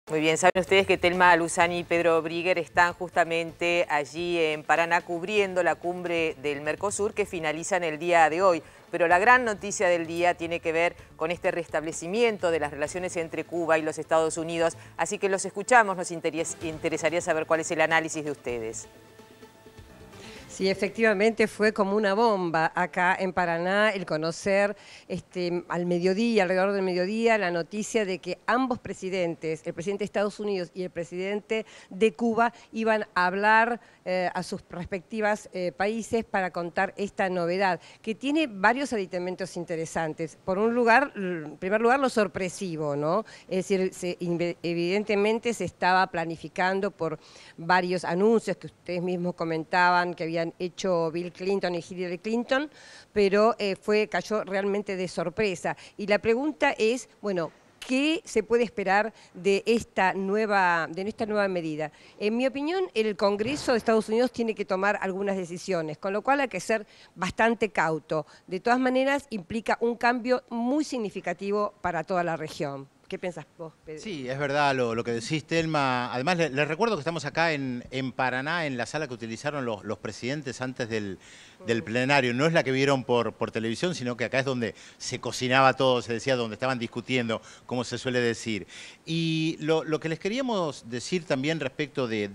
Muy bien, saben ustedes que Thelma Luzani y Pedro Briguer están justamente allí en Paraná cubriendo la cumbre del Mercosur que finaliza en el día de hoy. Pero la gran noticia del día tiene que ver con este restablecimiento de las relaciones entre Cuba y los Estados Unidos. Así que los escuchamos, nos interesaría saber cuál es el análisis de ustedes. Sí, efectivamente fue como una bomba acá en Paraná el conocer al mediodía, alrededor del mediodía, la noticia de que ambos presidentes, el presidente de Estados Unidos y el presidente de Cuba, iban a hablar a sus respectivos países para contar esta novedad, que tiene varios aditamentos interesantes. En primer lugar, lo sorpresivo, ¿no? Es decir, evidentemente se estaba planificando por varios anuncios que ustedes mismos comentaban que habían hecho Bill Clinton y Hillary Clinton, pero cayó realmente de sorpresa. Y la pregunta es, bueno, ¿qué se puede esperar de esta nueva medida? En mi opinión, el Congreso de Estados Unidos tiene que tomar algunas decisiones, con lo cual hay que ser bastante cauto. De todas maneras, implica un cambio muy significativo para toda la región. ¿Qué pensás vos, Pedro? Sí, es verdad lo que decís, Thelma. Además, les recuerdo que estamos acá en Paraná, en la sala que utilizaron los presidentes antes del plenario. No es la que vieron por televisión, sino que acá es donde se cocinaba todo, se decía, donde estaban discutiendo, como se suele decir. Y lo que les queríamos decir también respecto de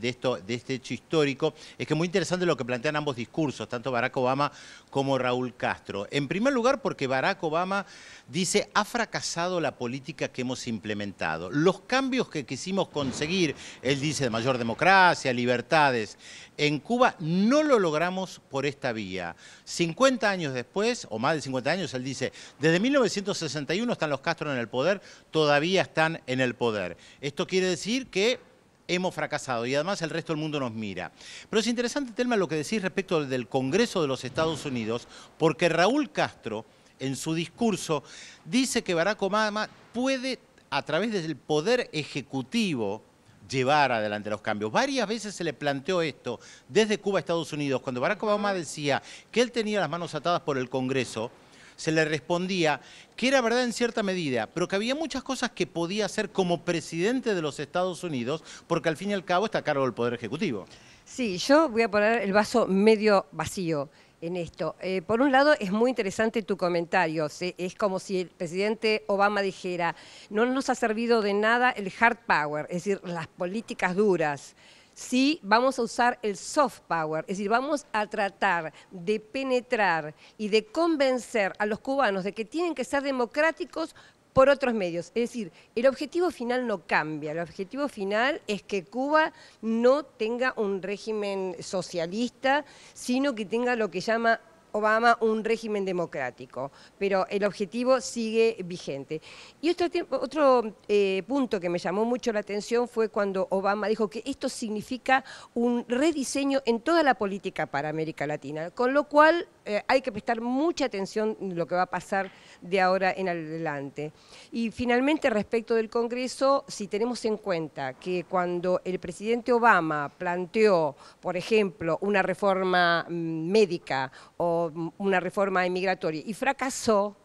este hecho histórico es que es muy interesante lo que plantean ambos discursos, tanto Barack Obama como Raúl Castro. En primer lugar, porque Barack Obama dice, ha fracasado la política que hemos implementado. Los cambios que quisimos conseguir, él dice, de mayor democracia, libertades, en Cuba no lo logramos por esta vía. 50 años después, o más de 50 años, él dice, desde 1961 están los Castro en el poder, todavía están en el poder. Esto quiere decir que hemos fracasado y además el resto del mundo nos mira. Pero es interesante, Thelma, lo que decís respecto del Congreso de los Estados Unidos, porque Raúl Castro, en su discurso, dice que Barack Obama puede, a través del poder ejecutivo, llevar adelante los cambios. Varias veces se le planteó esto desde Cuba a Estados Unidos. Cuando Barack Obama decía que él tenía las manos atadas por el Congreso, se le respondía que era verdad en cierta medida, pero que había muchas cosas que podía hacer como presidente de los Estados Unidos, porque al fin y al cabo está a cargo del poder ejecutivo. Sí, yo voy a poner el vaso medio vacío en esto. Por un lado, es muy interesante tu comentario. Es como si el presidente Obama dijera, no nos ha servido de nada el hard power, es decir, las políticas duras. Sí, vamos a usar el soft power, es decir, vamos a tratar de penetrar y de convencer a los cubanos de que tienen que ser democráticos por otros medios. Es decir, el objetivo final no cambia, el objetivo final es que Cuba no tenga un régimen socialista, sino que tenga lo que llama Obama un régimen democrático, pero el objetivo sigue vigente. Y otro punto que me llamó mucho la atención fue cuando Obama dijo que esto significa un rediseño en toda la política para América Latina, con lo cual hay que prestar mucha atención en lo que va a pasar de ahora en adelante. Y finalmente, respecto del Congreso, si tenemos en cuenta que cuando el presidente Obama planteó, por ejemplo, una reforma médica o una reforma inmigratoria y fracasó,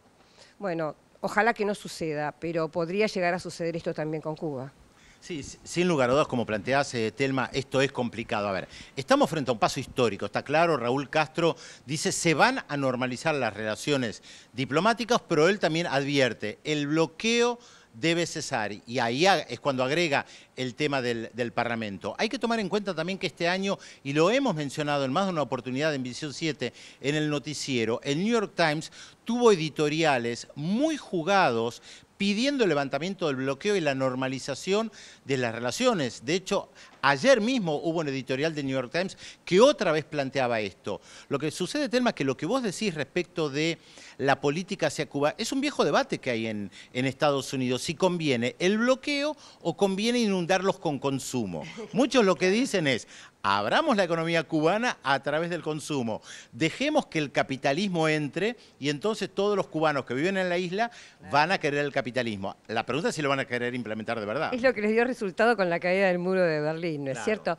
bueno, ojalá que no suceda, pero podría llegar a suceder esto también con Cuba. Sí, sin lugar a dudas, como planteás, Thelma, esto es complicado. A ver, estamos frente a un paso histórico, está claro, Raúl Castro dice se van a normalizar las relaciones diplomáticas, pero él también advierte, el bloqueo debe cesar, y ahí es cuando agrega el tema del Parlamento. Hay que tomar en cuenta también que este año, y lo hemos mencionado en más de una oportunidad en Visión 7, en el noticiero, el New York Times tuvo editoriales muy jugados pidiendo el levantamiento del bloqueo y la normalización de las relaciones. De hecho, ayer mismo hubo un editorial de New York Times que otra vez planteaba esto. Lo que sucede, Thelma, es que lo que vos decís respecto de la política hacia Cuba es un viejo debate que hay en Estados Unidos, si conviene el bloqueo o conviene inundarlos con consumo. Muchos lo que dicen es, abramos la economía cubana a través del consumo, dejemos que el capitalismo entre y entonces todos los cubanos que viven en la isla van a querer el capitalismo. La pregunta es si lo van a querer implementar de verdad. Es lo que les dio resultado con la caída del muro de Berlín, ¿no es cierto?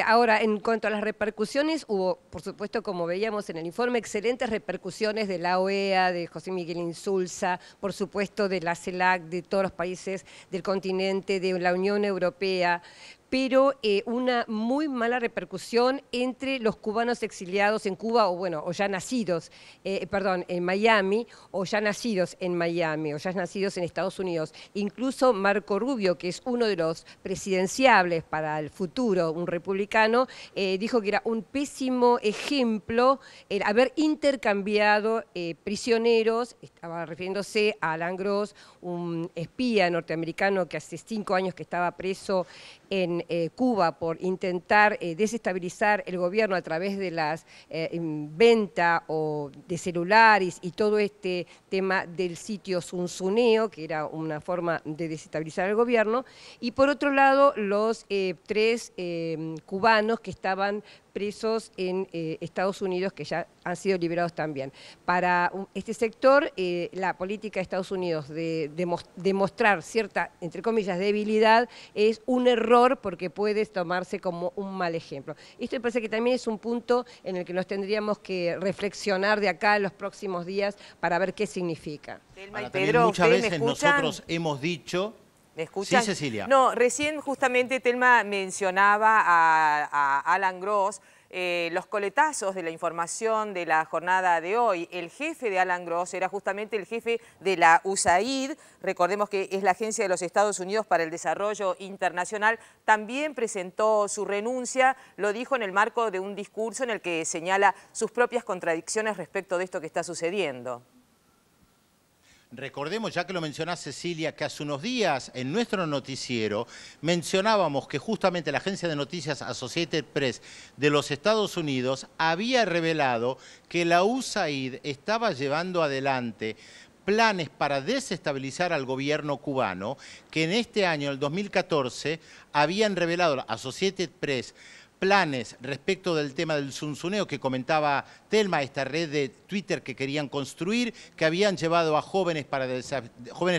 Ahora, en cuanto a las repercusiones, hubo, por supuesto, como veíamos en el informe, excelentes repercusiones de la OEA, Europea, de José Miguel Insulza, por supuesto de la CELAC, de todos los países del continente, de la Unión Europea, pero una muy mala repercusión entre los cubanos exiliados en Cuba, o ya nacidos, en Miami, o ya nacidos en Miami, o ya nacidos en Estados Unidos. Incluso Marco Rubio, que es uno de los presidenciables para el futuro, un republicano, dijo que era un pésimo ejemplo el haber intercambiado prisioneros, estaba refiriéndose a Alan Gross, un espía norteamericano que hace 5 años que estaba preso en Cuba por intentar desestabilizar el gobierno a través de las venta o de celulares y todo este tema del sitio Zunzuneo, que era una forma de desestabilizar el gobierno, y por otro lado los 3 cubanos que estaban presos en Estados Unidos, que ya han sido liberados también. Para este sector, la política de Estados Unidos de demostrar cierta, entre comillas, debilidad es un error porque puede tomarse como un mal ejemplo. Esto me parece que también es un punto en el que nos tendríamos que reflexionar de acá en los próximos días para ver qué significa. Telma y Pedro, muchas veces nosotros hemos dicho... ¿Me escuchan? Sí, Cecilia. No, recién justamente Telma mencionaba a Alan Gross, los coletazos de la información de la jornada de hoy. El jefe de Alan Gross era justamente el jefe de la USAID, recordemos que es la Agencia de los Estados Unidos para el Desarrollo Internacional, también presentó su renuncia, lo dijo en el marco de un discurso en el que señala sus propias contradicciones respecto de esto que está sucediendo. Recordemos, ya que lo mencionás, Cecilia, que hace unos días en nuestro noticiero mencionábamos que justamente la agencia de noticias Associated Press de los Estados Unidos había revelado que la USAID estaba llevando adelante planes para desestabilizar al gobierno cubano, que en este año, el 2014, habían revelado Associated Press planes respecto del tema del Zunzuneo que comentaba Telma, esta red de Twitter que querían construir, que habían llevado a jóvenes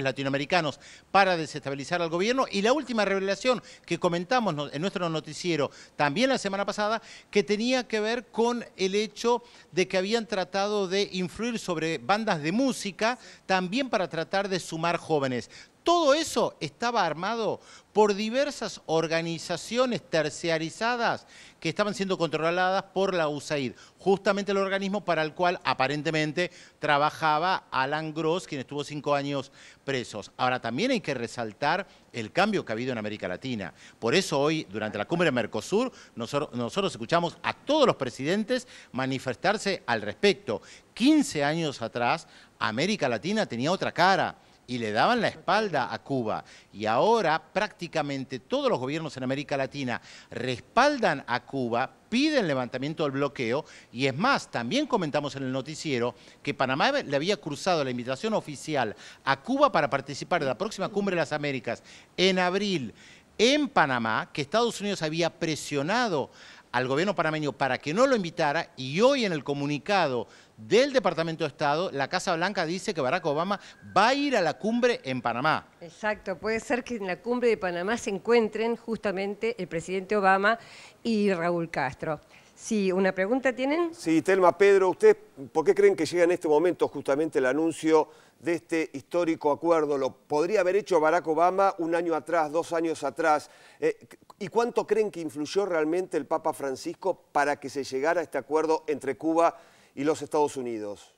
latinoamericanos para desestabilizar al gobierno. Y la última revelación que comentamos en nuestro noticiero también la semana pasada, que tenía que ver con el hecho de que habían tratado de influir sobre bandas de música, también para tratar de sumar jóvenes. Todo eso estaba armado por diversas organizaciones terciarizadas que estaban siendo controladas por la USAID, justamente el organismo para el cual aparentemente trabajaba Alan Gross, quien estuvo 5 años presos. Ahora, también hay que resaltar el cambio que ha habido en América Latina. Por eso hoy, durante la cumbre de Mercosur, nosotros escuchamos a todos los presidentes manifestarse al respecto. 15 años atrás, América Latina tenía otra cara y le daban la espalda a Cuba. Y ahora prácticamente todos los gobiernos en América Latina respaldan a Cuba, piden levantamiento del bloqueo, y es más, también comentamos en el noticiero que Panamá le había cruzado la invitación oficial a Cuba para participar de la próxima Cumbre de las Américas en abril en Panamá, que Estados Unidos había presionado al gobierno panameño para que no lo invitara, y hoy en el comunicado del Departamento de Estado, la Casa Blanca dice que Barack Obama va a ir a la cumbre en Panamá. Exacto, puede ser que en la cumbre de Panamá se encuentren justamente el presidente Obama y Raúl Castro. Sí, ¿una pregunta tienen? Sí, Telma, Pedro, ¿ustedes por qué creen que llega en este momento justamente el anuncio de este histórico acuerdo? ¿Lo podría haber hecho Barack Obama un año atrás, 2 años atrás? ¿Y cuánto creen que influyó realmente el Papa Francisco para que se llegara a este acuerdo entre Cuba y los Estados Unidos?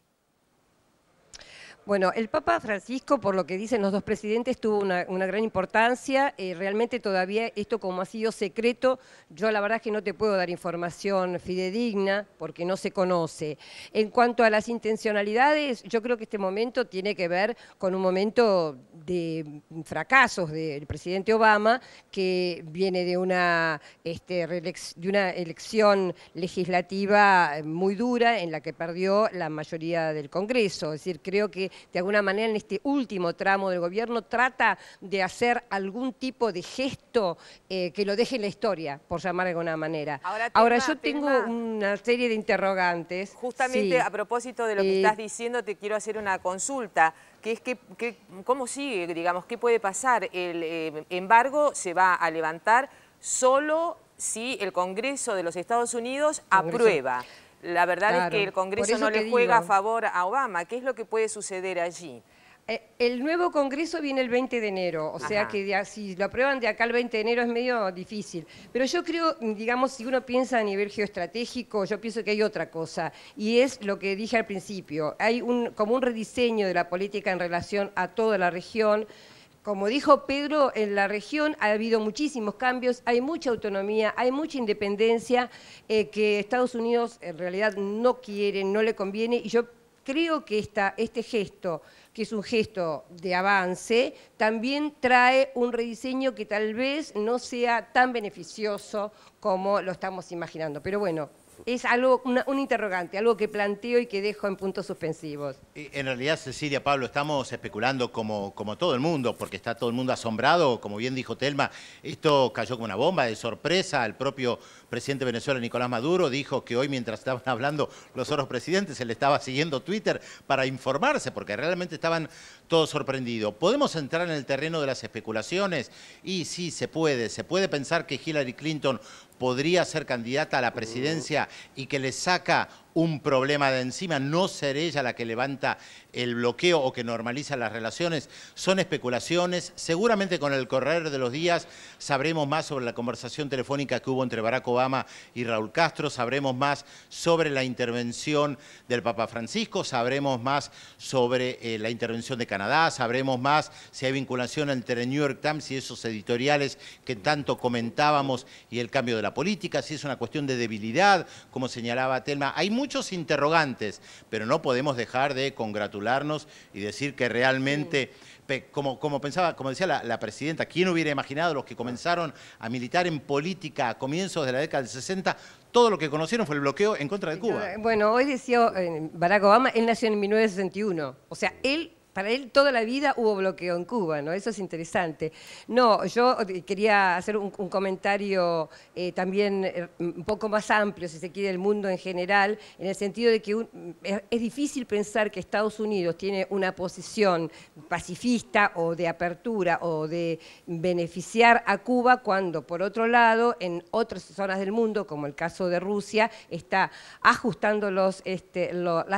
Bueno, el Papa Francisco, por lo que dicen los dos presidentes, tuvo una gran importancia. Realmente todavía esto, como ha sido secreto, yo la verdad es que no te puedo dar información fidedigna porque no se conoce. En cuanto a las intencionalidades, yo creo que este momento tiene que ver con un momento de fracasos del presidente Obama, que viene de una elección legislativa muy dura en la que perdió la mayoría del Congreso. Es decir, creo que de alguna manera en este último tramo del gobierno trata de hacer algún tipo de gesto que lo deje en la historia, por llamar de alguna manera. Ahora yo tengo una serie de interrogantes. Justamente sí, a propósito de lo que estás diciendo, te quiero hacer una consulta, que es ¿cómo sigue, digamos, qué puede pasar? El embargo se va a levantar solo si el Congreso de los Estados Unidos aprueba la verdad Claro, es que el Congreso no le juega a favor a Obama. ¿Qué es lo que puede suceder allí? El nuevo Congreso viene el 20 de enero, o sea que si lo aprueban de acá el 20 de enero es medio difícil. Pero yo creo, digamos, si uno piensa a nivel geoestratégico, yo pienso que hay otra cosa, y es lo que dije al principio. Hay como un rediseño de la política en relación a toda la región. Como dijo Pedro, en la región ha habido muchísimos cambios, hay mucha autonomía, hay mucha independencia que Estados Unidos en realidad no quiere, no le conviene, y yo creo que este gesto, que es un gesto de avance, también trae un rediseño que tal vez no sea tan beneficioso como lo estamos imaginando. Pero bueno, es algo, un interrogante, algo que planteo y que dejo en puntos suspensivos. En realidad, Cecilia, Pablo, estamos especulando como todo el mundo, porque está todo el mundo asombrado. Como bien dijo Telma, esto cayó como una bomba de sorpresa. El propio presidente de Venezuela, Nicolás Maduro, dijo que hoy, mientras estaban hablando los otros presidentes, él estaba siguiendo Twitter para informarse, porque realmente estaban todos sorprendidos. ¿Podemos entrar en el terreno de las especulaciones? Y sí, se puede pensar que Hillary Clinton podría ser candidata a la presidencia y que le saca un problema de encima, no ser ella la que levanta el bloqueo o que normaliza las relaciones. Son especulaciones. Seguramente con el correr de los días sabremos más sobre la conversación telefónica que hubo entre Barack Obama y Raúl Castro, sabremos más sobre la intervención del Papa Francisco, sabremos más sobre la intervención de Canadá, sabremos más si hay vinculación entre el New York Times y esos editoriales que tanto comentábamos y el cambio de la política, si es una cuestión de debilidad, como señalaba Telma. Hay muchos interrogantes, pero no podemos dejar de congratularnos y decir que realmente, como decía la presidenta, ¿quién hubiera imaginado los que comenzaron a militar en política a comienzos de la década del 60? Todo lo que conocieron fue el bloqueo en contra de Cuba. Bueno, hoy decía Barack Obama, él nació en 1961, o sea, para él toda la vida hubo bloqueo en Cuba, ¿no? Eso es interesante. No, yo quería hacer un comentario también un poco más amplio, si se quiere, del mundo en general, en el sentido de que es difícil pensar que Estados Unidos tiene una posición pacifista o de apertura o de beneficiar a Cuba cuando, por otro lado, en otras zonas del mundo, como el caso de Rusia, está ajustando las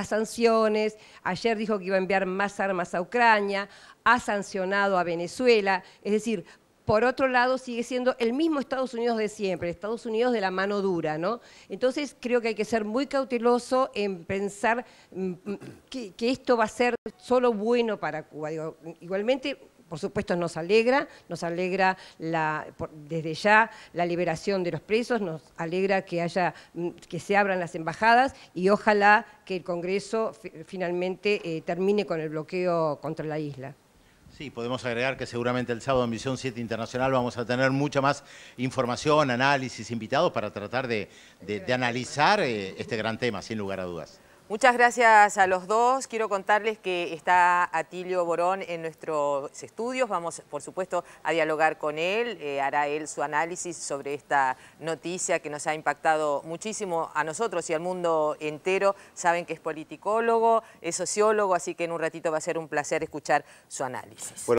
sanciones. Ayer dijo que iba a enviar más armas a Ucrania, ha sancionado a Venezuela, es decir, por otro lado sigue siendo el mismo Estados Unidos de siempre, Estados Unidos de la mano dura, ¿no? Entonces creo que hay que ser muy cauteloso en pensar que esto va a ser solo bueno para Cuba. Digo, igualmente, por supuesto, nos alegra desde ya la liberación de los presos, nos alegra que se abran las embajadas y ojalá que el Congreso finalmente termine con el bloqueo contra la isla. Sí, podemos agregar que seguramente el sábado en Visión 7 Internacional vamos a tener mucha más información, análisis, invitados para tratar de analizar este gran tema, sin lugar a dudas. Muchas gracias a los dos. Quiero contarles que está Atilio Borón en nuestros estudios. Vamos, por supuesto, a dialogar con él. Hará él su análisis sobre esta noticia que nos ha impactado muchísimo a nosotros y al mundo entero. Saben que es politicólogo, es sociólogo, así que en un ratito va a ser un placer escuchar su análisis. Bueno.